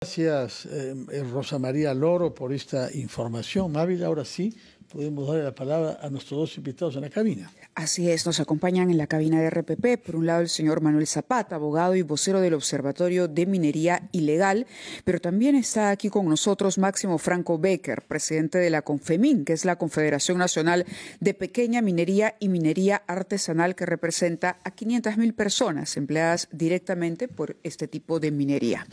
gracias, Rosa María Loro, por esta información. Mávila, ahora sí podemos darle la palabra a nuestros dos invitados en la cabina. Así es, nos acompañan en la cabina de RPP, por un lado el señor Manuel Zapata, abogado y vocero del Observatorio de Minería Ilegal, pero también está aquí con nosotros Máximo Franco Becker, presidente de la CONFEMIN, que es la Confederación Nacional de Pequeña Minería y Minería Artesanal, que representa a 500.000 personas empleadas directamente por este tipo de minería.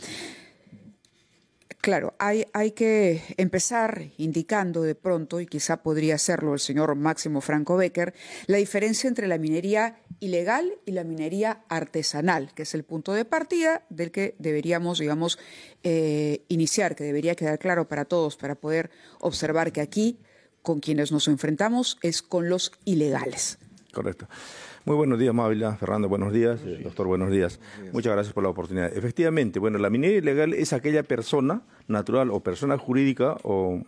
Claro, hay que empezar indicando de pronto, y quizá podría hacerlo el señor Máximo Franco Becker, la diferencia entre la minería ilegal y la minería artesanal, que es el punto de partida del que deberíamos, digamos, iniciar, que debería quedar claro para todos, para poder observar que aquí, con quienes nos enfrentamos, es con los ilegales. Correcto. Muy buenos días, Mávila. Fernando, buenos días. Doctor, buenos días. Muchas gracias por la oportunidad. Efectivamente, bueno, la minería ilegal es aquella persona natural o persona jurídica o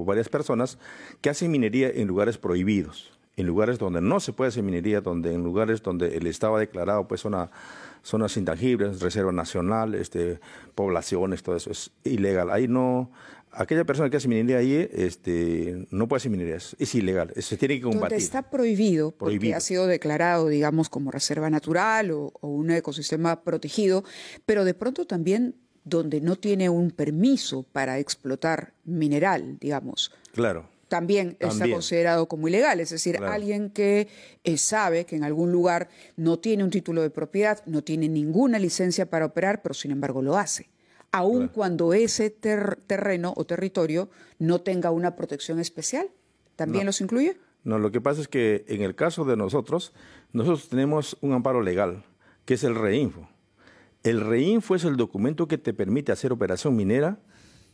varias personas que hacen minería en lugares prohibidos, en lugares donde no se puede hacer minería, en lugares donde el Estado ha declarado pues zonas intangibles, reserva nacional, poblaciones, todo eso es ilegal. Ahí no... Aquella persona que hace minería ahí no puede hacer minería, es ilegal, se tiene que combatir. Donde está prohibido, porque ha sido declarado, digamos, como reserva natural o un ecosistema protegido, pero de pronto también donde no tiene un permiso para explotar mineral, digamos. Claro. También está considerado como ilegal, es decir, claro, alguien que sabe que en algún lugar no tiene un título de propiedad, no tiene ninguna licencia para operar, pero sin embargo lo hace. Aun claro, cuando ese terreno o territorio no tenga una protección especial, ¿también los incluye? No, lo que pasa es que en el caso de nosotros tenemos un amparo legal, que es el REINFO. El REINFO es el documento que te permite hacer operación minera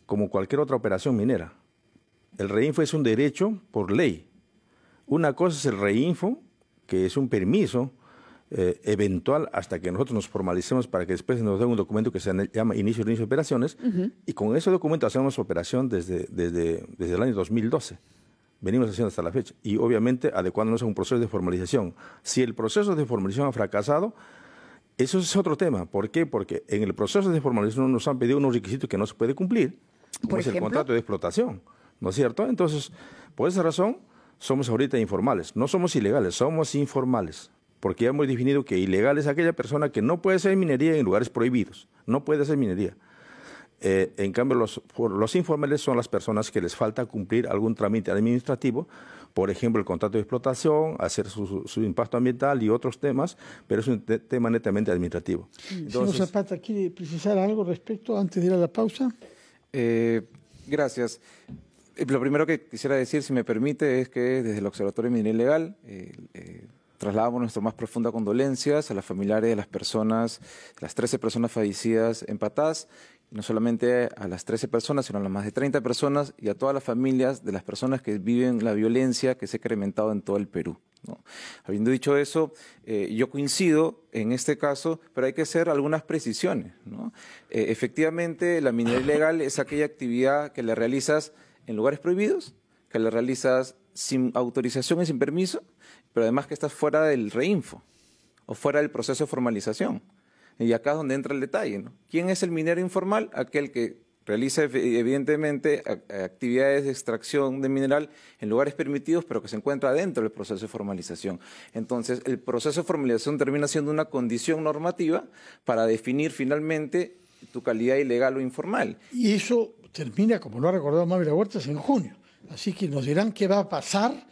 como cualquier otra operación minera. El REINFO es un derecho por ley. Una cosa es el REINFO, que es un permiso eventual hasta que nosotros nos formalicemos para que después nos den un documento que se llama inicio de operaciones, y con ese documento hacemos operación desde el año 2012. Venimos haciendo hasta la fecha y obviamente adecuándonos a un proceso de formalización. Si el proceso de formalización ha fracasado, eso es otro tema. ¿Por qué? Porque en el proceso de formalización nos han pedido unos requisitos que no se puede cumplir, como es el contrato de explotación, ¿no es cierto? Entonces, por esa razón, somos ahorita informales. No somos ilegales, somos informales. Porque ya hemos definido que ilegal es aquella persona que no puede hacer minería en lugares prohibidos, no puede hacer minería. En cambio, los informales son las personas que les falta cumplir algún trámite administrativo, por ejemplo, el contrato de explotación, hacer su impacto ambiental y otros temas, pero es un tema netamente administrativo. Entonces, señor Zapata, ¿quiere precisar algo respecto antes de ir a la pausa? Gracias. Lo primero que quisiera decir, si me permite, es que desde el Observatorio de Minería Ilegal trasladamos nuestras más profundas condolencias a las familiares de las personas, las 13 personas fallecidas en Patás, y no solamente a las 13 personas, sino a las más de 30 personas y a todas las familias de las personas que viven la violencia que se ha incrementado en todo el Perú, ¿no? Habiendo dicho eso, yo coincido en este caso, pero hay que hacer algunas precisiones, ¿no? Efectivamente, la minería ilegal es aquella actividad que la realizas en lugares prohibidos, que la realizas sin autorización y sin permiso, pero además que estás fuera del REINFO o fuera del proceso de formalización. Y acá es donde entra el detalle, ¿no? ¿Quién es el minero informal? Aquel que realiza evidentemente actividades de extracción de mineral en lugares permitidos, pero que se encuentra dentro del proceso de formalización. Entonces, el proceso de formalización termina siendo una condición normativa para definir finalmente tu calidad ilegal o informal. Y eso termina, como lo ha recordado Mávila Huertas, en junio. Así que nos dirán qué va a pasar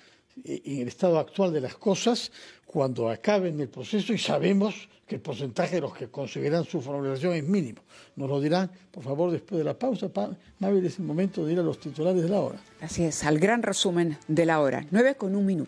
en el estado actual de las cosas cuando acaben el proceso y sabemos que el porcentaje de los que conseguirán su formalización es mínimo. Nos lo dirán, por favor, después de la pausa. Mávila, es el momento de ir a los titulares de la hora. Así es, al gran resumen de la hora, 9:01.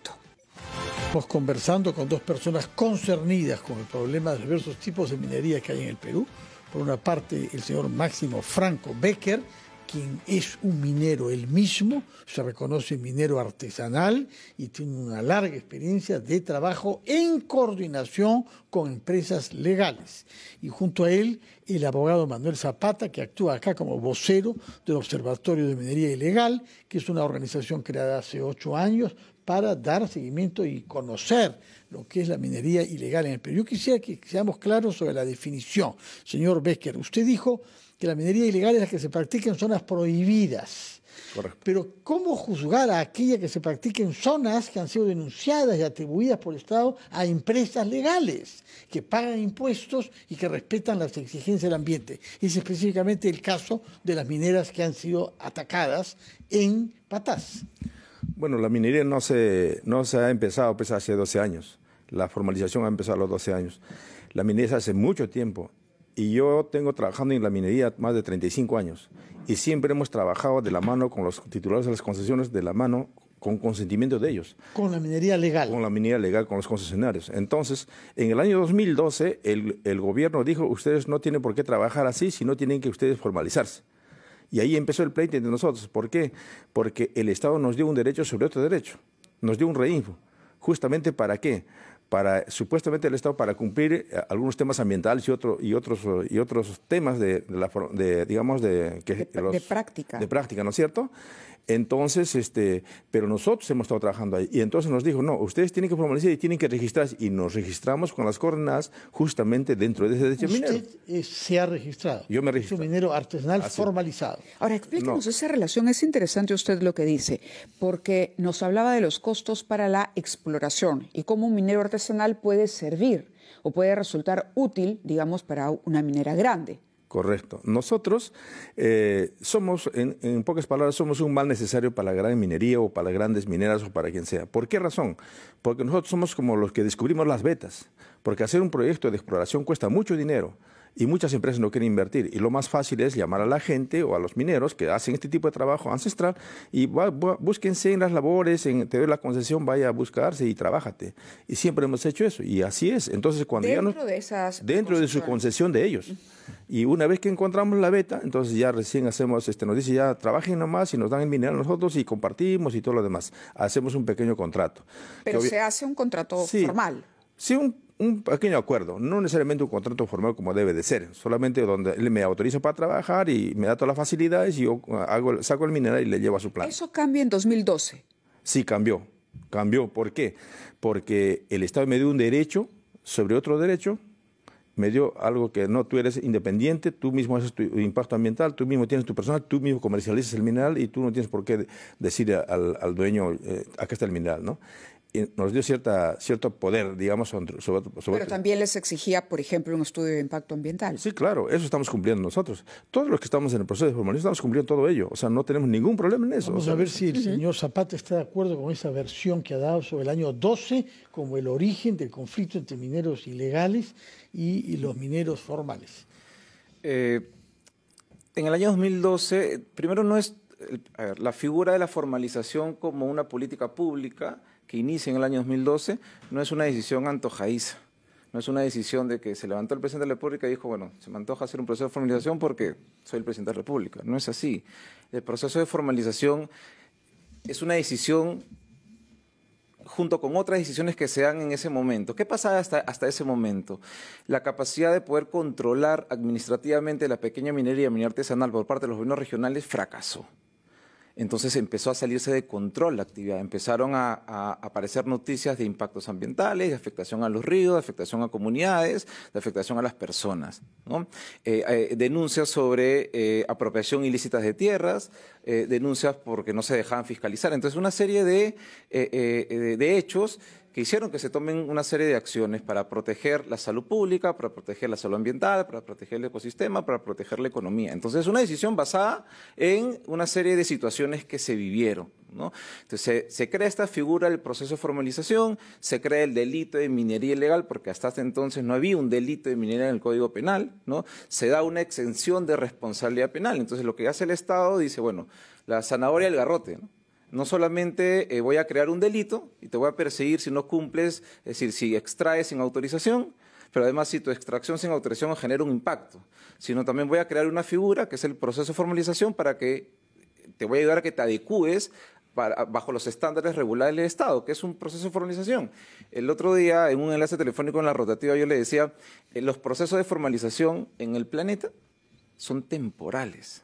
Estamos conversando con dos personas concernidas con el problema de los diversos tipos de minería que hay en el Perú. Por una parte, el señor Máximo Franco Becker, quien es un minero él mismo, se reconoce minero artesanal y tiene una larga experiencia de trabajo en coordinación con empresas legales. Y junto a él, el abogado Manuel Zapata, que actúa acá como vocero del Observatorio de Minería Ilegal, que es una organización creada hace 8 años para dar seguimiento y conocer lo que es la minería ilegal en el Perú. Yo quisiera que seamos claros sobre la definición. Señor Becker, usted dijo que la minería ilegal es la que se practica en zonas prohibidas. Correcto. Pero ¿cómo juzgar a aquella que se practica en zonas que han sido denunciadas y atribuidas por el Estado a empresas legales, que pagan impuestos y que respetan las exigencias del ambiente? Es específicamente el caso de las mineras que han sido atacadas en Patás. Bueno, la minería no se ha empezado pues, hace 12 años. La formalización ha empezado a los 12 años. La minería hace mucho tiempo. Y yo tengo trabajando en la minería más de 35 años. Y siempre hemos trabajado de la mano con los titulares de las concesiones, de la mano con consentimiento de ellos. Con la minería legal. Con la minería legal, con los concesionarios. Entonces, en el año 2012, el gobierno dijo, ustedes no tienen por qué trabajar así, sino tienen que ustedes formalizarse. Y ahí empezó el pleito entre nosotros. ¿Por qué? Porque el Estado nos dio un derecho sobre otro derecho. Nos dio un reinfo. ¿Justamente para qué? Supuestamente el Estado para cumplir algunos temas ambientales y otros temas de práctica. De práctica, ¿no es cierto? Entonces, pero nosotros hemos estado trabajando ahí. Y entonces nos dijo, no, ustedes tienen que formalizar y tienen que registrarse. Y nos registramos con las coordenadas justamente dentro de ese derecho minero. Usted se ha registrado. Yo me he Es registrado. un minero artesanal Así. Formalizado. Ahora, explíquenos esa relación. Es interesante usted lo que dice, porque nos hablaba de los costos para la exploración y cómo un minero artesanal puede servir o puede resultar útil, digamos, para una minera grande. Correcto. Nosotros somos, en pocas palabras, somos un mal necesario para la gran minería o para las grandes mineras o para quien sea. ¿Por qué razón? Porque nosotros somos como los que descubrimos las vetas. Porque hacer un proyecto de exploración cuesta mucho dinero y muchas empresas no quieren invertir. Y lo más fácil es llamar a la gente o a los mineros que hacen este tipo de trabajo ancestral y búsquense en las labores, te doy la concesión, vaya a buscarse y trabájate. Y siempre hemos hecho eso. Y así es. Entonces, cuando dentro de su concesión de ellos. Y una vez que encontramos la beta, entonces ya recién hacemos, nos dice ya trabajen nomás y nos dan el mineral nosotros y compartimos y todo lo demás. Hacemos un pequeño contrato. Pero se hace un contrato formal. Sí, un pequeño acuerdo, no necesariamente un contrato formal como debe de ser, solamente donde él me autoriza para trabajar y me da todas las facilidades y yo saco el mineral y le llevo a su plan. ¿Eso cambia en 2012? Sí, cambió. ¿Por qué? Porque el Estado me dio un derecho sobre otro derecho, me dio algo que no, tú eres independiente, tú mismo haces tu impacto ambiental, tú mismo tienes tu personal, tú mismo comercializas el mineral y tú no tienes por qué decir al dueño, acá está el mineral, ¿no? Y nos dio cierto poder, digamos, sobre Pero también les exigía, por ejemplo, un estudio de impacto ambiental. Sí, claro, eso estamos cumpliendo nosotros. Todos los que estamos en el proceso de formalización estamos cumpliendo todo ello. O sea, no tenemos ningún problema en eso. Vamos a ver si el señor Zapata está de acuerdo con esa versión que ha dado sobre el año 12 como el origen del conflicto entre mineros ilegales y los mineros formales. En el año 2012, primero no es la figura de la formalización como una política pública que inicia en el año 2012, no es una decisión antojadiza, no es una decisión de que se levantó el presidente de la República y dijo, bueno, se me antoja hacer un proceso de formalización porque soy el presidente de la República. No es así. El proceso de formalización es una decisión junto con otras decisiones que se dan en ese momento. ¿Qué pasaba hasta ese momento? La capacidad de poder controlar administrativamente la pequeña minería artesanal por parte de los gobiernos regionales fracasó. Entonces empezó a salirse de control la actividad, empezaron a aparecer noticias de impactos ambientales, de afectación a los ríos, de afectación a comunidades, de afectación a las personas, ¿no? Denuncias sobre apropiación ilícita de tierras, denuncias porque no se dejaban fiscalizar. Entonces una serie de hechos que hicieron que se tomen una serie de acciones para proteger la salud pública, para proteger la salud ambiental, para proteger el ecosistema, para proteger la economía. Entonces, es una decisión basada en una serie de situaciones que se vivieron, ¿no? Entonces, se crea esta figura del proceso de formalización, se crea el delito de minería ilegal, porque hasta entonces no había un delito de minería en el Código Penal, ¿no? Se da una exención de responsabilidad penal. Entonces, lo que hace el Estado dice, bueno, la zanahoria y el garrote, ¿no? No solamente voy a crear un delito y te voy a perseguir si no cumples, es decir, si extraes sin autorización, pero además si tu extracción sin autorización genera un impacto, sino también voy a crear una figura que es el proceso de formalización para que te voy a ayudar a que te adecúes bajo los estándares regulares del Estado, que es un proceso de formalización. El otro día, en un enlace telefónico en La Rotativa, yo le decía, los procesos de formalización en el planeta son temporales.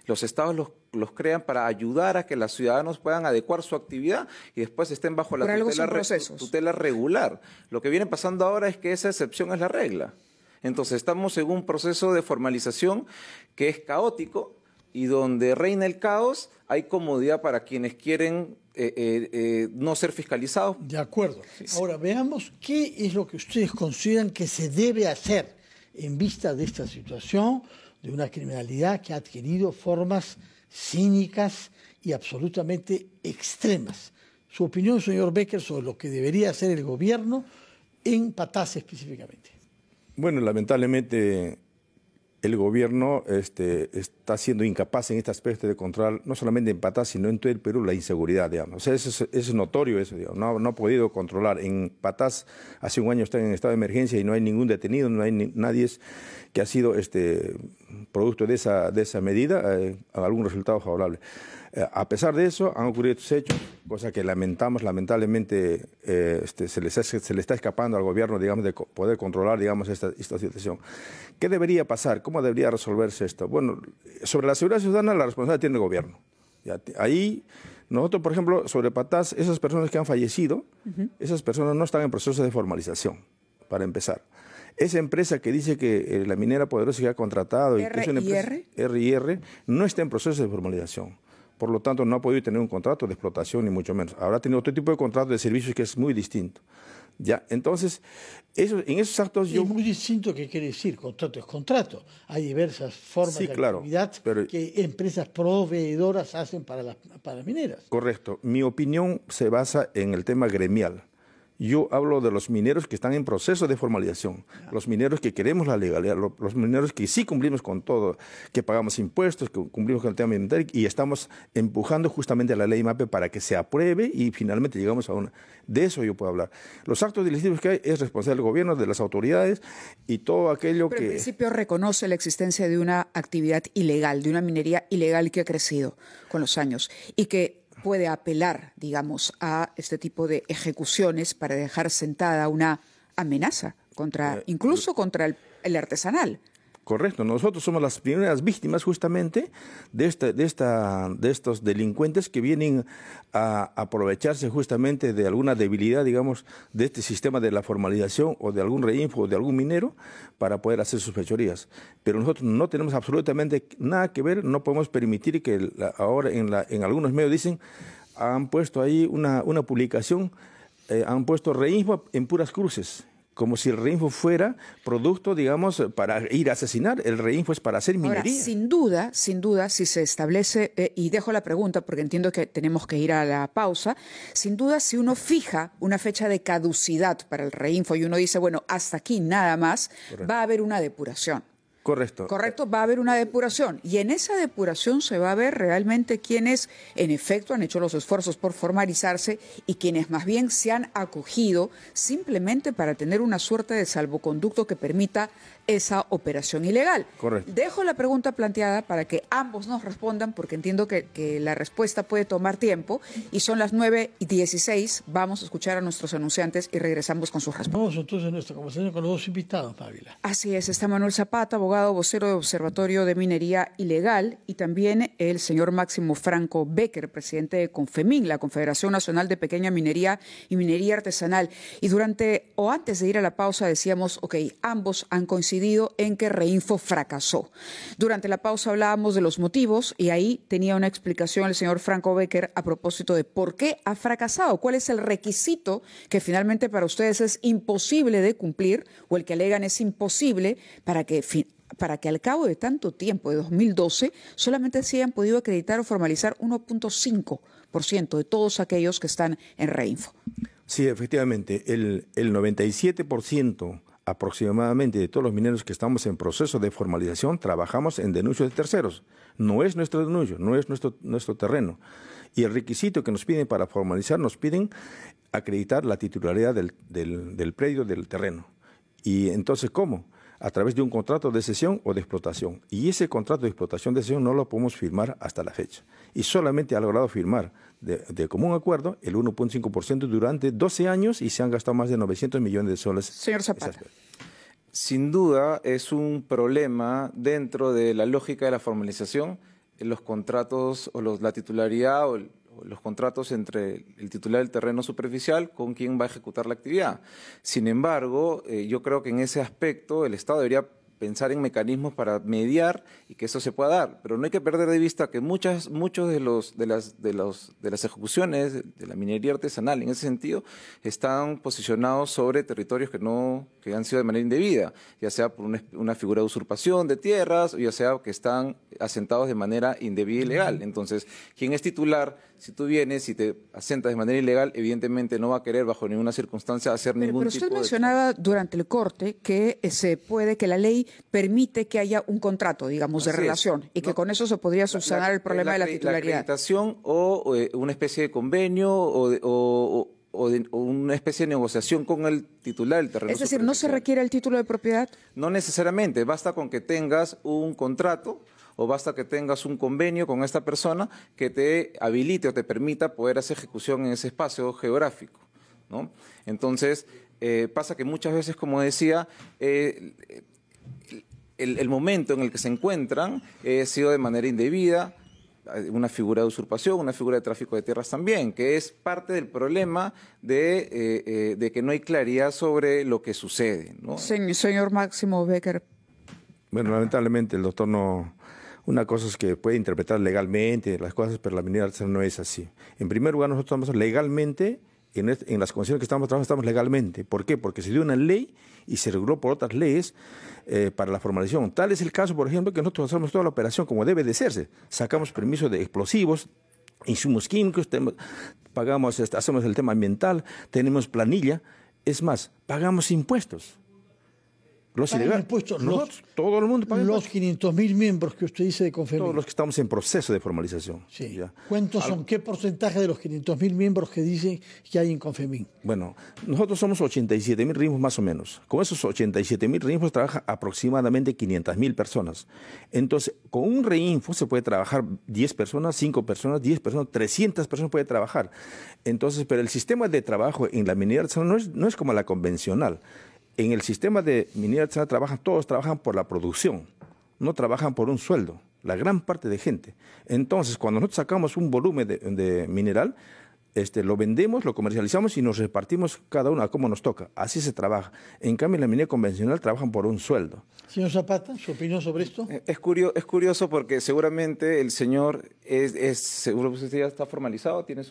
Los estados los crean para ayudar a que los ciudadanos puedan adecuar su actividad y después estén bajo la tutela regular. Lo que viene pasando ahora es que esa excepción es la regla. Entonces estamos en un proceso de formalización que es caótico y donde reina el caos, hay comodidad para quienes quieren no ser fiscalizados. De acuerdo. Ahora veamos qué es lo que ustedes consideran que se debe hacer en vista de esta situación de una criminalidad que ha adquirido formas cínicas y absolutamente extremas. Su opinión, señor Becker, sobre lo que debería hacer el gobierno en Patas específicamente. Bueno, lamentablemente el gobierno está siendo incapaz en este aspecto de controlar, no solamente en Patas, sino en todo el Perú, la inseguridad, digamos. O sea, es notorio eso, digamos. No ha podido controlar. En Patas, hace un año está en estado de emergencia y no hay ningún detenido, no hay nadie que ha sido producto de esa medida, algún resultado favorable. A pesar de eso, han ocurrido estos hechos, cosa que lamentablemente se le está escapando al gobierno, digamos, de poder controlar, digamos, esta situación. ¿Qué debería pasar? ¿Cómo debería resolverse esto? Bueno, sobre la seguridad ciudadana, la responsabilidad tiene el gobierno. Ahí, nosotros, por ejemplo, sobre Patas, esas personas que han fallecido, esas personas no están en proceso de formalización, para empezar. Esa empresa que dice que la minera poderosa que ha contratado y que es una empresa R&R no está en proceso de formalización. Por lo tanto, no ha podido tener un contrato de explotación, ni mucho menos. Habrá tenido otro tipo de contrato de servicios que es muy distinto. Ya, entonces, en esos actos Es muy distinto, ¿qué quiere decir? Contrato es contrato. Hay diversas formas de actividad que empresas proveedoras hacen para mineras. Correcto. Mi opinión se basa en el tema gremial. Yo hablo de los mineros que están en proceso de formalización, los mineros que queremos la legalidad, los mineros que sí cumplimos con todo, que pagamos impuestos, que cumplimos con el tema ambiental y estamos empujando justamente a la ley MAPE para que se apruebe y finalmente llegamos a una. De eso yo puedo hablar. Los actos delictivos que hay es responsabilidad del gobierno, de las autoridades y todo aquello Pero en principio reconoce la existencia de una actividad ilegal, de una minería ilegal que ha crecido con los años y que puede apelar, digamos, a este tipo de ejecuciones para dejar sentada una amenaza incluso contra el artesanal. Correcto, nosotros somos las primeras víctimas justamente de estos delincuentes que vienen a aprovecharse justamente de alguna debilidad, digamos, de este sistema de la formalización o de algún reinfo o de algún minero para poder hacer sus fechorías. Pero nosotros no tenemos absolutamente nada que ver, no podemos permitir que ahora en algunos medios dicen, han puesto ahí una publicación, han puesto reinfo en puras cruces. Como si el reinfo fuera producto, digamos, para ir a asesinar. El reinfo es para hacer minería. Ahora, sin duda, si se establece, y dejo la pregunta porque entiendo que tenemos que ir a la pausa, sin duda, si uno fija una fecha de caducidad para el reinfo y uno dice, bueno, hasta aquí nada más, va a haber una depuración. Correcto. Correcto, va a haber una depuración. Y en esa depuración se va a ver realmente quienes, en efecto, han hecho los esfuerzos por formalizarse y quienes más bien se han acogido simplemente para tener una suerte de salvoconducto que permita esa operación ilegal. Correcto. Dejo la pregunta planteada para que ambos nos respondan, porque entiendo que la respuesta puede tomar tiempo, y son las 9:16. Vamos a escuchar a nuestros anunciantes y regresamos con sus respuestas. Vamos entonces a nuestra conversación con los dos invitados, Pávila. Así es, está Manuel Zapata, abogado, vocero de Observatorio de Minería Ilegal, y también el señor Máximo Franco Becker, presidente de Confemín, la Confederación Nacional de Pequeña Minería y Minería Artesanal. Y antes de ir a la pausa decíamos, ambos han coincidido en que Reinfo fracasó. Durante la pausa hablábamos de los motivos y ahí tenía una explicación el señor Franco Becker a propósito de por qué ha fracasado, cuál es el requisito que finalmente para ustedes es imposible de cumplir o el que alegan es imposible para que al cabo de tanto tiempo, de 2012, solamente se hayan podido acreditar o formalizar 1.5% de todos aquellos que están en Reinfo. Sí, efectivamente, el 97% aproximadamente de todos los mineros que estamos en proceso de formalización trabajamos en denuncias de terceros. No es nuestro denuncio, no es nuestro terreno. Y el requisito que nos piden para formalizar, nos piden acreditar la titularidad del predio, del terreno. Y entonces, ¿cómo? A través de un contrato de cesión o de explotación. Y ese contrato de explotación de cesión no lo podemos firmar hasta la fecha. Y solamente ha logrado firmar de común acuerdo el 1.5% durante 12 años y se han gastado más de 900 millones de soles. Señor Zapata. Sin duda es un problema dentro de la lógica de la formalización. Los contratos o la titularidad o los contratos entre el titular del terreno superficial con quien va a ejecutar la actividad. Sin embargo, yo creo que en ese aspecto el Estado debería pensar en mecanismos para mediar y que eso se pueda dar, pero no hay que perder de vista que muchos de las ejecuciones de la minería artesanal en ese sentido están posicionados sobre territorios que han sido de manera indebida, ya sea por una figura de usurpación de tierras, o ya sea que están asentados de manera indebida y ilegal. Entonces, quien es titular, si tú vienes y te asentas de manera ilegal, evidentemente no va a querer bajo ninguna circunstancia hacer ningún tipo de... Pero usted mencionaba durante el corte que que la ley permite que haya un contrato, digamos, de relación, y que con eso se podría subsanar el problema de la titularidad. La acreditación o una especie de convenio o una especie de negociación con el titular del terreno. Es decir, ¿no se requiere el título de propiedad? No necesariamente, basta con que tengas un contrato o basta que tengas un convenio con esta persona que te habilite o te permita poder hacer ejecución en ese espacio geográfico, ¿no? Entonces, pasa que muchas veces, como decía, el momento en el que se encuentran ha sido de manera indebida, una figura de usurpación, una figura de tráfico de tierras también, que es parte del problema de que no hay claridad sobre lo que sucede, ¿no? Señor Máximo Becker. Bueno, lamentablemente el doctor no... Una cosa es que puede interpretar legalmente las cosas, pero la minería artesanal no es así. En primer lugar, nosotros estamos legalmente, en las condiciones que estamos trabajando, estamos legalmente. ¿Por qué? Porque se dio una ley y se reguló por otras leyes para la formalización. Tal es el caso, por ejemplo, que nosotros hacemos toda la operación como debe de hacerse. Sacamos permisos de explosivos, insumos químicos, pagamos, hacemos el tema ambiental, tenemos planilla. Es más, pagamos impuestos. Los ilegales, todo el mundo paga los 500.000 miembros que usted dice de Confemín. Todos los que estamos en proceso de formalización. Sí. ¿Cuántos son? ¿Qué porcentaje de los 500.000 miembros que dicen que hay en Confemín? Bueno, nosotros somos 87.000 RINFOS más o menos. Con esos 87.000 RINFOS trabaja aproximadamente 500.000 personas. Entonces, con un REINFO se puede trabajar 10 personas, 5 personas, 10 personas, 300 personas puede trabajar. Entonces, pero el sistema de trabajo en la minería artesanal no es como la convencional. En el sistema de minería artesanal todos trabajan por la producción, no trabajan por un sueldo, la gran parte de gente. Entonces, cuando nosotros sacamos un volumen de mineral, lo vendemos, lo comercializamos y nos repartimos cada uno a cómo nos toca. Así se trabaja. En cambio, en la minería convencional trabajan por un sueldo. Señor Zapata, ¿su opinión sobre esto? Es curioso porque seguramente el señor seguro que usted ya está formalizado, tiene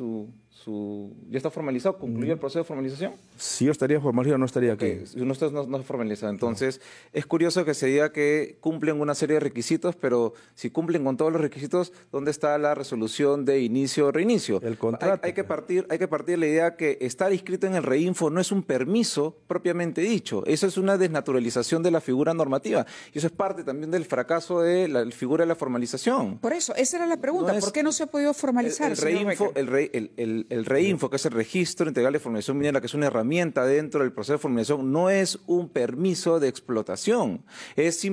ya está formalizado, concluyó el proceso de formalización. Si yo estaría formalizado, no estaría aquí. Usted no está formalizado. Entonces, es curioso que se diga que cumplen una serie de requisitos, pero si cumplen con todos los requisitos, ¿dónde está la resolución de inicio o reinicio? El contrato. Hay que partir de la idea que estar inscrito en el REINFO no es un permiso propiamente dicho. Eso es una desnaturalización de la figura normativa. Y eso es parte también del fracaso de la figura de la formalización. Por eso, esa era la pregunta. ¿Por qué no se ha podido formalizar? El REINFO, que es el Registro Integral de Formalización Minera, que es una herramienta dentro del proceso de formalización, no es un permiso de explotación. Es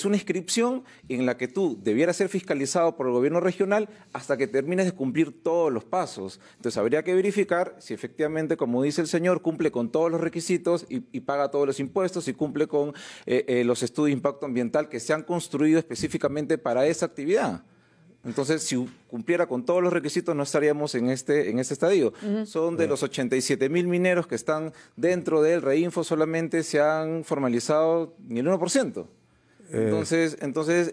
una inscripción en la que tú debieras ser fiscalizado por el gobierno regional hasta que termines de cumplir todos los pasos. Entonces habría que verificar si efectivamente, como dice el señor, cumple con todos los requisitos y paga todos los impuestos y cumple con los estudios de impacto ambiental que se han construido específicamente para esa actividad. Entonces, si cumpliera con todos los requisitos, no estaríamos en este estadio. Son de los 87.000 mineros que están dentro del REINFO, solamente se han formalizado ni el 1%. Entonces,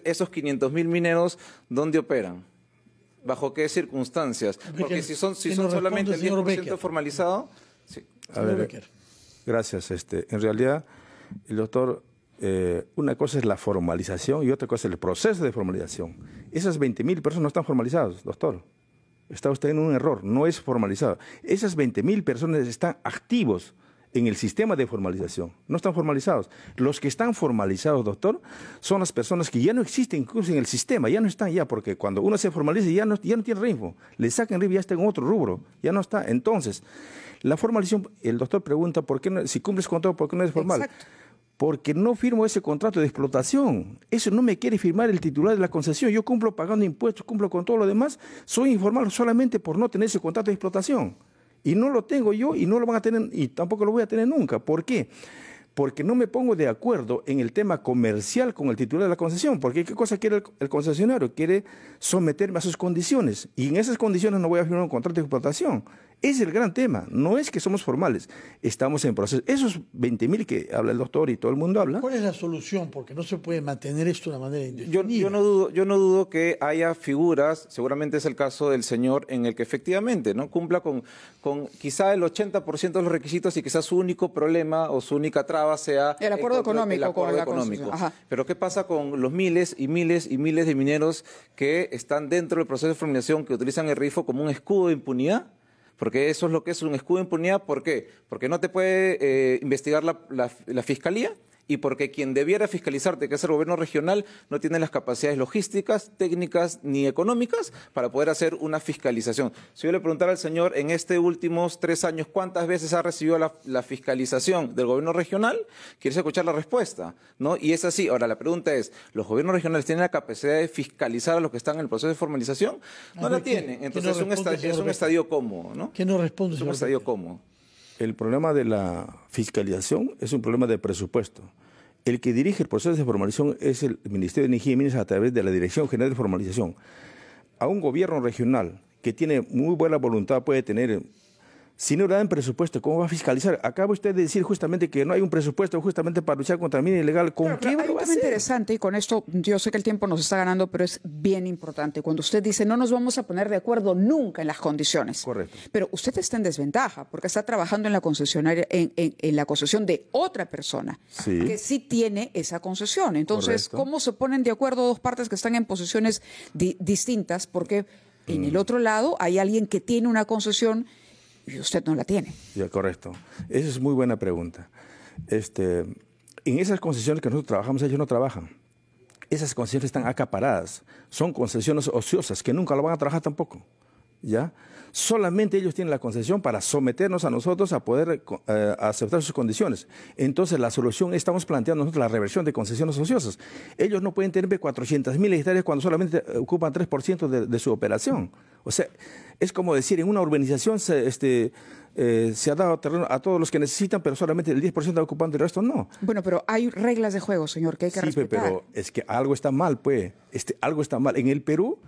esos 500.000 mineros, ¿dónde operan? ¿Bajo qué circunstancias? Porque si son solamente el 10% formalizado... Sí. A ver, gracias. En realidad, el doctor, una cosa es la formalización y otra cosa es el proceso de formalización. Esas 20.000 personas no están formalizadas, doctor. Está usted en un error, no es formalizado. Esas 20.000 personas están activos en el sistema de formalización, no están formalizados. Los que están formalizados, doctor, son las personas que ya no existen incluso en el sistema, ya no están ya, porque cuando uno se formaliza ya no tiene REINFO, le sacan REINFO, ya está en otro rubro, ya no está. Entonces, la formalización, el doctor pregunta, ¿por qué no, si cumples con todo, por qué no es formal? Exacto. Porque no firmo ese contrato de explotación. Eso no me quiere firmar el titular de la concesión. Yo cumplo pagando impuestos, cumplo con todo lo demás. Soy informal solamente por no tener ese contrato de explotación. Y no lo tengo yo y no lo van a tener y tampoco lo voy a tener nunca. ¿Por qué? porque no me pongo de acuerdo en el tema comercial con el titular de la concesión, porque ¿qué cosa quiere el concesionario? Quiere someterme a sus condiciones, y en esas condiciones no voy a firmar un contrato de explotación. Es el gran tema, no es que somos formales, estamos en proceso. Esos 20.000 que habla el doctor y todo el mundo habla. ¿Cuál es la solución? Porque no se puede mantener esto de una manera indefinida. Yo no dudo que haya figuras, seguramente es el caso del señor, en el que efectivamente no cumpla con quizá el 80% de los requisitos y quizás su único problema o su única traba sea el acuerdo económico el acuerdo con la económico. Ajá. Pero ¿qué pasa con los miles y miles y miles de mineros que están dentro del proceso de formalización, que utilizan el RIFO como un escudo de impunidad? Porque eso es lo que es un escudo de impunidad. ¿Por qué? Porque no te puede investigar la fiscalía, y porque quien debiera fiscalizarte, que es el gobierno regional, no tiene las capacidades logísticas, técnicas ni económicas para poder hacer una fiscalización. Si yo le preguntara al señor en estos últimos 3 años cuántas veces ha recibido la fiscalización del gobierno regional, quieres escuchar la respuesta, ¿no? Y es así. Ahora, la pregunta es, ¿los gobiernos regionales tienen la capacidad de fiscalizar a los que están en el proceso de formalización? No la tienen. Entonces es un estadio cómodo, ¿no? ¿Qué no responde? Es un estadio cómodo. El problema de la fiscalización es un problema de presupuesto. El que dirige el proceso de formalización es el Ministerio de Energía y Minas a través de la Dirección General de Formalización. A un gobierno regional que tiene muy buena voluntad puede tener, si no le dan presupuesto, ¿cómo va a fiscalizar? Acaba usted de decir justamente que no hay un presupuesto justamente para luchar contra la mina ilegal. ¿Con qué lo va a hacer? Interesante, y con esto yo sé que el tiempo nos está ganando, pero es bien importante. Cuando usted dice no nos vamos a poner de acuerdo nunca en las condiciones. Correcto. Pero usted está en desventaja porque está trabajando en la concesionaria, en la concesión de otra persona que sí tiene esa concesión. Entonces, correcto. ¿Cómo se ponen de acuerdo dos partes que están en posiciones distintas? Porque en el otro lado hay alguien que tiene una concesión y usted no la tiene. Ya, correcto. Esa es muy buena pregunta. En esas concesiones que nosotros trabajamos, ellos no trabajan. Esas concesiones están acaparadas. Son concesiones ociosas que nunca lo van a trabajar tampoco. ¿Ya? Solamente ellos tienen la concesión para someternos a nosotros a poder aceptar sus condiciones. Entonces, la solución, estamos planteando nosotros la reversión de concesiones ociosas. Ellos no pueden tener 400.000 hectáreas cuando solamente ocupan 3% de su operación. O sea, es como decir, en una urbanización se ha dado terreno a todos los que necesitan, pero solamente el 10% está ocupando, el resto no. Bueno, pero hay reglas de juego, señor, que hay que respetar. Pero es que algo está mal, pues. Algo está mal. En el Perú,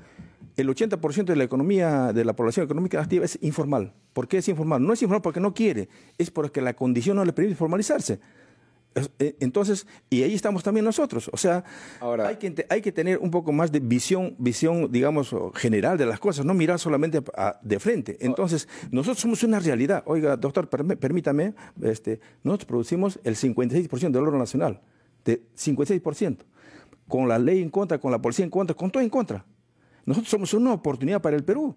el 80% de la economía, de la población económica activa es informal. ¿Por qué es informal? No es informal porque no quiere, es porque la condición no le permite formalizarse. Entonces, y ahí estamos también nosotros. O sea, ahora, hay que tener un poco más de visión, digamos, general de las cosas, no mirar solamente de frente. Entonces, nosotros somos una realidad. Oiga, doctor, permítame, nosotros producimos el 56% del oro nacional, de 56%, con la ley en contra, con la policía en contra, con todo en contra. Nosotros somos una oportunidad para el Perú.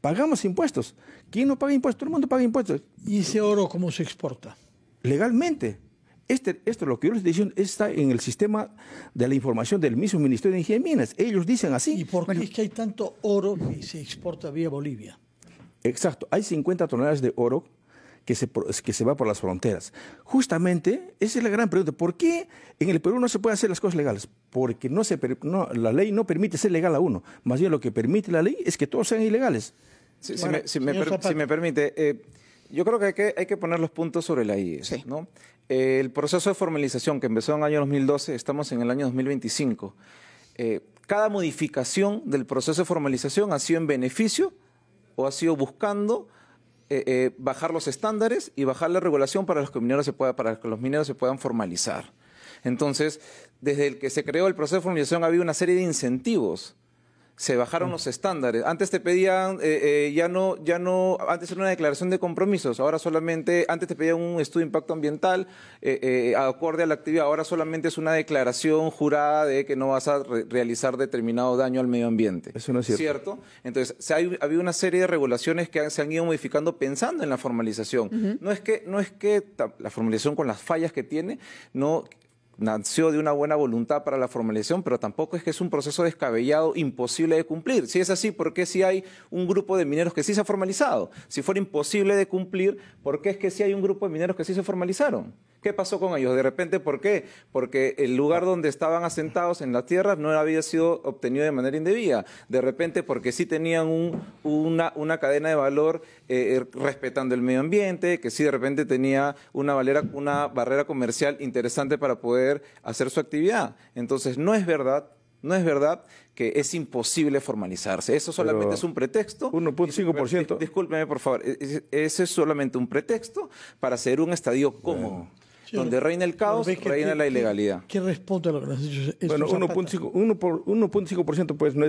Pagamos impuestos. ¿Quién no paga impuestos? Todo el mundo paga impuestos. ¿Y ese oro cómo se exporta? Legalmente. Esto lo que yo les digo está en el sistema de la información del mismo Ministerio de Energía y Minas. Ellos dicen así. ¿Y por qué es que hay tanto oro que se exporta vía Bolivia? Exacto. Hay 50 toneladas de oro que se va por las fronteras. Justamente, esa es la gran pregunta. ¿Por qué en el Perú no se puede hacer las cosas legales? Porque la ley no permite ser legal a uno. Más bien lo que permite la ley es que todos sean ilegales. Si me permite, yo creo que hay que poner los puntos sobre la I, sí, ¿no? El proceso de formalización que empezó en el año 2012, estamos en el año 2025. Cada modificación del proceso de formalización ha sido en beneficio o ha sido buscando bajar los estándares y bajar la regulación para que los mineros se puedan formalizar. Entonces, desde el que se creó el proceso de formalización ha habido una serie de incentivos. Se bajaron los estándares. Antes te pedían, antes era una declaración de compromisos, ahora solamente, antes te pedían un estudio de impacto ambiental acorde a la actividad, ahora solamente es una declaración jurada de que no vas a realizar determinado daño al medio ambiente. Eso no es cierto. ¿Cierto? Entonces, ha habido una serie de regulaciones que se han ido modificando pensando en la formalización. No es que la formalización con las fallas que tiene, nació de una buena voluntad para la formalización, pero tampoco es que es un proceso descabellado, imposible de cumplir. Si es así, ¿por qué si hay un grupo de mineros que sí se ha formalizado? Si fuera imposible de cumplir, ¿por qué es que sí hay un grupo de mineros que sí se formalizaron? ¿Qué pasó con ellos? De repente, ¿por qué? Porque el lugar donde estaban asentados en la tierra no había sido obtenido de manera indebida. De repente, porque sí tenían una cadena de valor respetando el medio ambiente, que sí de repente tenía una barrera comercial interesante para poder hacer su actividad. Entonces, no es verdad que es imposible formalizarse. Eso solamente es un pretexto. 1.5%. Discúlpeme, por favor. Ese es solamente un pretexto para hacer un estadio cómodo. Donde reina el caos, reina la ilegalidad. ¿Qué responde a lo que nos has dicho? Bueno, 1.5% pues no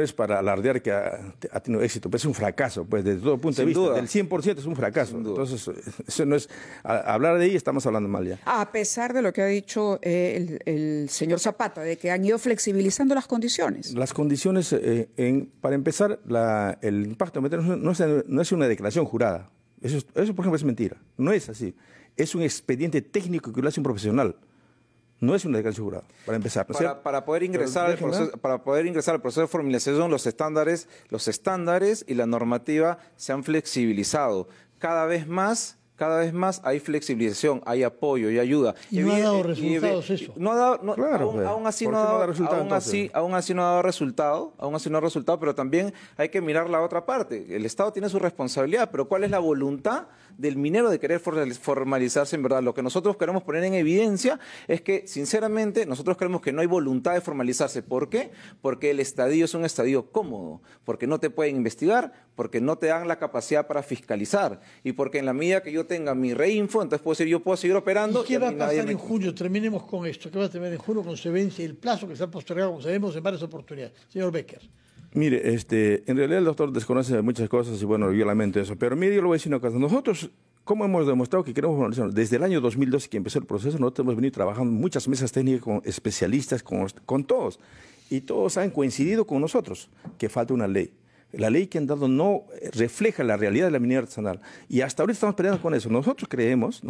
es para alardear que ha tenido éxito, pues es un fracaso, pues desde todo punto de vista. Del 100% es un fracaso. Entonces, eso no es, hablar de ahí estamos hablando mal ya. A pesar de lo que ha dicho el señor Zapata, de que han ido flexibilizando las condiciones. Las condiciones, para empezar, el impacto ambiental no es una declaración jurada. Eso, por ejemplo, es mentira. No es así. Es un expediente técnico que lo hace un profesional. No es una declaración jurada, para empezar. Para poder ingresar al proceso de formalización, los estándares y la normativa se han flexibilizado. Cada vez más hay flexibilización, hay apoyo, hay ayuda. Y no ha dado resultados eso. Aún así no ha dado resultado, pero también hay que mirar la otra parte. El Estado tiene su responsabilidad, pero ¿cuál es la voluntad del minero de querer formalizarse en verdad? Lo que nosotros queremos poner en evidencia es que, sinceramente, nosotros creemos que no hay voluntad de formalizarse. ¿Por qué? Porque el estadio es un estadio cómodo, porque no te pueden investigar, porque no te dan la capacidad para fiscalizar y porque en la medida que yo tenga mi reinfo, entonces yo puedo seguir operando. ¿Y qué va a pasar en junio? Terminemos con esto. ¿Qué va a terminar en junio cuando se vence el plazo que se ha postergado, como sabemos, en varias oportunidades? Señor Becker. Mire, en realidad el doctor desconoce muchas cosas y bueno, yo lamento eso. Pero mire, yo le voy a decir una cosa. Nosotros, ¿cómo hemos demostrado que queremos formalizar? Desde el año 2012 que empezó el proceso, nosotros hemos venido trabajando en muchas mesas técnicas con especialistas, con todos. Y todos han coincidido con nosotros que falta una ley. La ley que han dado no refleja la realidad de la minería artesanal. Y hasta ahorita estamos peleando con eso. Nosotros creemos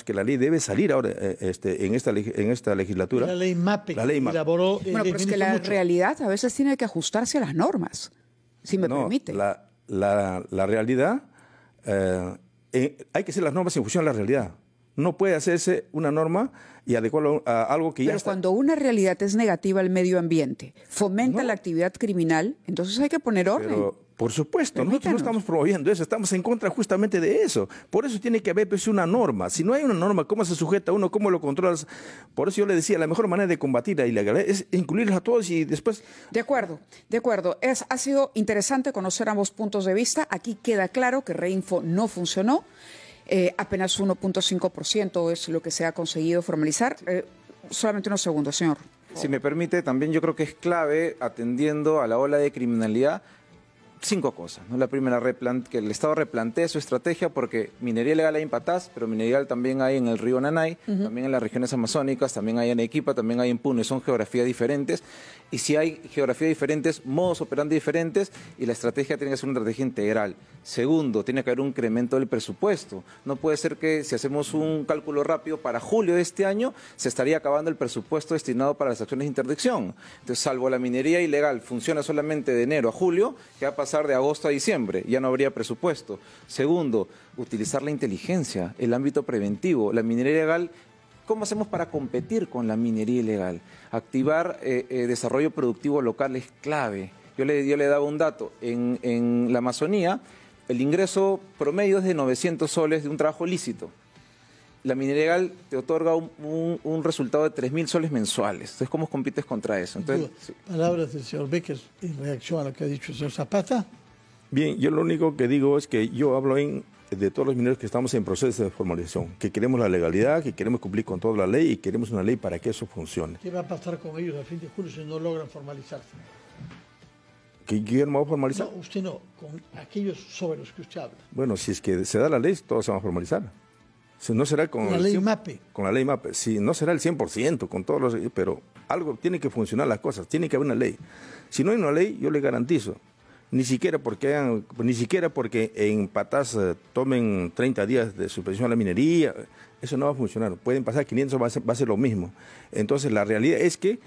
que la ley debe salir ahora en esta legislatura. La ley MAPE. La ley MAPE. Bueno, pero es que la realidad a veces tiene que ajustarse a las normas, si me permite. La realidad, hay que hacer las normas en función de la realidad. No puede hacerse una norma y adecuarlo a algo que ya está. Pero cuando una realidad es negativa al medio ambiente, fomenta la actividad criminal, entonces hay que poner orden. Pero, por supuesto, nosotros no estamos promoviendo eso, estamos en contra justamente de eso. Por eso tiene que haber pues, una norma. Si no hay una norma, ¿cómo se sujeta uno? ¿Cómo lo controlas? Por eso yo le decía, la mejor manera de combatir la ilegalidad es incluirlos a todos y después... De acuerdo. Ha sido interesante conocer ambos puntos de vista. Aquí queda claro que Reinfo no funcionó. Apenas 1.5% es lo que se ha conseguido formalizar. Solamente unos segundos, señor. Si me permite, también yo creo que es clave, atendiendo a la ola de criminalidad, 5 cosas, ¿no? La primera, que el Estado replantee su estrategia, porque minería ilegal hay en Patás, pero minería ilegal también hay en el río Nanay, también en las regiones amazónicas, también hay en Arequipa, también hay en Puno, y son geografías diferentes. Y si hay geografías diferentes, modos operandi diferentes, y la estrategia tiene que ser una estrategia integral. Segundo, tiene que haber un incremento del presupuesto. No puede ser que si hacemos un cálculo rápido, para julio de este año se estaría acabando el presupuesto destinado para las acciones de interdicción. Entonces, salvo la minería ilegal funciona solamente de enero a julio, ¿qué va a pasar de agosto a diciembre? Ya no habría presupuesto. Segundo, utilizar la inteligencia, el ámbito preventivo. La minería ilegal, ¿cómo hacemos para competir con la minería ilegal? Activar desarrollo productivo local es clave. Yo le daba un dato. En la Amazonía, el ingreso promedio es de 900 soles de un trabajo lícito. La minería ilegal te otorga un resultado de 3.000 soles mensuales. Entonces, ¿cómo compites contra eso? Entonces, palabras del señor Becker en reacción a lo que ha dicho el señor Zapata. Bien, yo lo único que digo es que yo hablo de todos los mineros que estamos en proceso de formalización, que queremos la legalidad, que queremos cumplir con toda la ley y queremos una ley para que eso funcione. ¿Qué va a pasar con ellos a fin de julio si no logran formalizarse? ¿Que Guillermo va a formalizar? No, usted no, con aquellos sobre los que usted habla. Bueno, si es que se da la ley, todos se van a formalizar. Si no será con la ley MAPE. Con la ley MAPE. Si no será el 100%, con todos los... Pero algo tiene que funcionar las cosas, tiene que haber una ley. Si no hay una ley, yo le garantizo, ni siquiera porque en Patás tomen 30 días de suspensión a la minería, eso no va a funcionar. Pueden pasar 500, va a ser lo mismo. Entonces, la realidad es que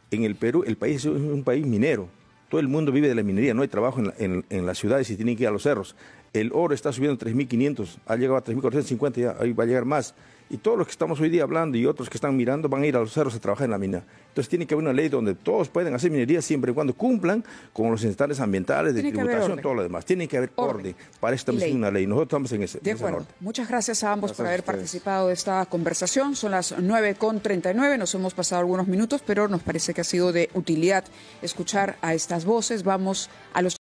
en el Perú, el país es un país minero. Todo el mundo vive de la minería, no hay trabajo en las ciudades y tienen que ir a los cerros. El oro está subiendo a 3.500, ha llegado a 3.450, ya ahí va a llegar más. Y todos los que estamos hoy día hablando y otros que están mirando van a ir a los cerros a trabajar en la mina. Entonces tiene que haber una ley donde todos pueden hacer minería siempre y cuando cumplan con los estándares ambientales, de tributación, todo lo demás. Tiene que haber orden. Para eso estamos en una ley. Nosotros estamos en ese. De acuerdo. Muchas gracias a ambos por haber ustedes. participado de esta conversación. Son las 9:39. Nos hemos pasado algunos minutos, pero nos parece que ha sido de utilidad escuchar a estas voces. Vamos a los